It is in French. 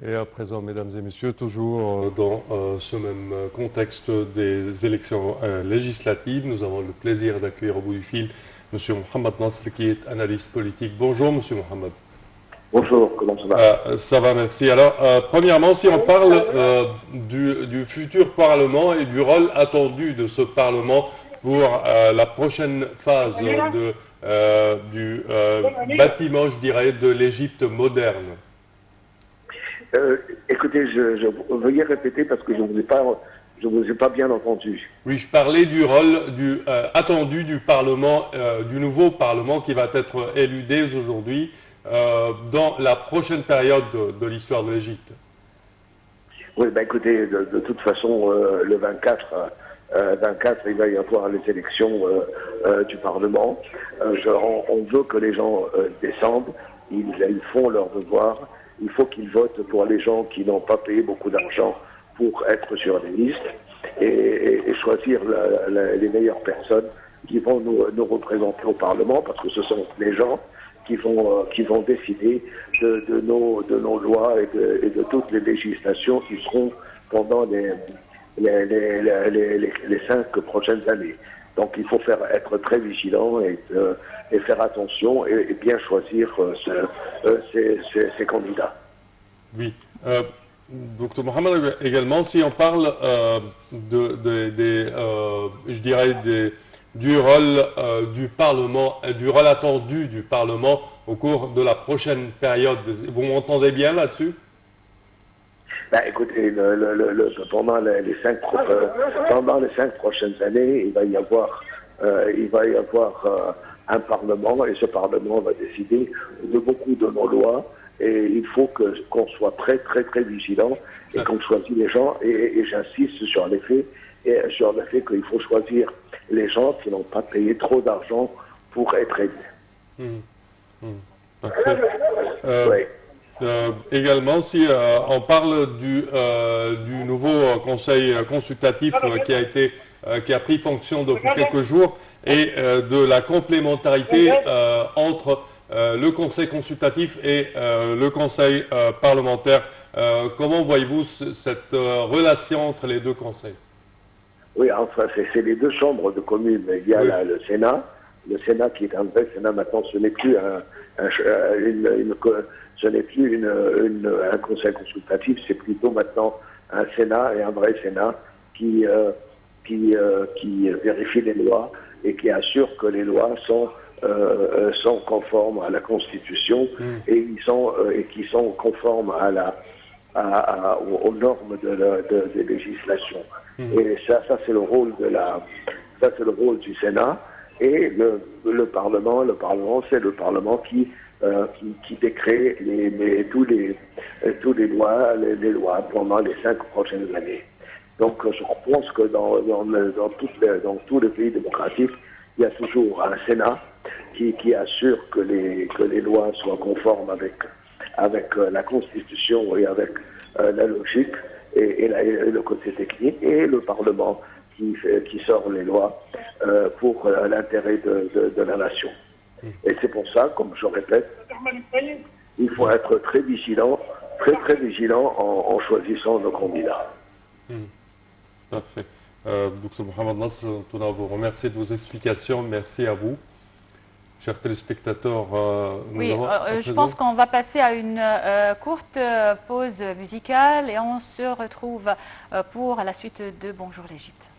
Et à présent, mesdames et messieurs, toujours dans ce même contexte des élections législatives, nous avons le plaisir d'accueillir au bout du fil M. Mohamed Nasr, qui est analyste politique. Bonjour, M. Mohamed. Bonjour, comment ça va? Ça va, merci. Alors, premièrement, si on parle du futur Parlement et du rôle attendu de ce Parlement pour la prochaine phase du bâtiment, je dirais, de l'Égypte moderne. Écoutez, veuillez répéter parce que je ne vous ai pas bien entendu. Oui, je parlais du rôle attendu du Parlement, du nouveau Parlement qui va être élu dès aujourd'hui dans la prochaine période de l'histoire de l'Égypte. Oui, ben écoutez, de toute façon, le 24, il va y avoir les élections du Parlement. On veut que les gens descendent, ils font leur devoir. Il faut qu'ils votent pour les gens qui n'ont pas payé beaucoup d'argent pour être sur les listes et choisir les meilleures personnes qui vont nous représenter au Parlement, parce que ce sont les gens qui vont décider de nos lois et de toutes les législations qui seront pendant les 5 prochaines années. Donc il faut être très vigilant et faire attention et bien choisir ces candidats. Oui. Dr Mohamed, également, si on parle je dirais du rôle du Parlement, du rôle attendu du Parlement au cours de la prochaine période, vous m'entendez bien là-dessus? Ben, écoutez, pendant les 5 prochaines années, il va y avoir un Parlement, et ce Parlement va décider de beaucoup de nos lois, et il faut qu'on soit très très très vigilant et qu'on choisit les gens, et j'insiste sur le fait qu'il faut choisir les gens qui n'ont pas payé trop d'argent pour être élus. Parfait. Oui. Également, si on parle du nouveau conseil consultatif qui a pris fonction depuis quelques jours et de la complémentarité entre le conseil consultatif et le conseil parlementaire, comment voyez-vous cette relation entre les deux conseils? Oui, enfin, c'est les deux chambres de communes. Il y a le Sénat qui est un vrai Sénat maintenant, ce n'est plus un conseil consultatif, c'est plutôt maintenant un Sénat et un vrai Sénat qui vérifie les lois et qui assure que les lois sont conformes à la Constitution et qui sont conformes aux normes des législations. Et ça c'est le rôle du Sénat. Et le Parlement, c'est le Parlement qui décrée tous les lois pendant les 5 prochaines années. Donc je pense que dans tous les pays démocratiques, il y a toujours un Sénat qui assure que les lois soient conformes avec la Constitution et avec la logique et le côté technique, et le Parlement qui sort les lois pour l'intérêt de la nation. Et c'est pour ça, comme je répète, il faut être très vigilant en choisissant nos candidats. Parfait. Dr Mohamed Nasr, tout d'abord, vous remercie de vos explications. Merci à vous. Chers téléspectateurs, je pense qu'on va passer à une courte pause musicale et on se retrouve pour la suite de Bonjour l'Égypte.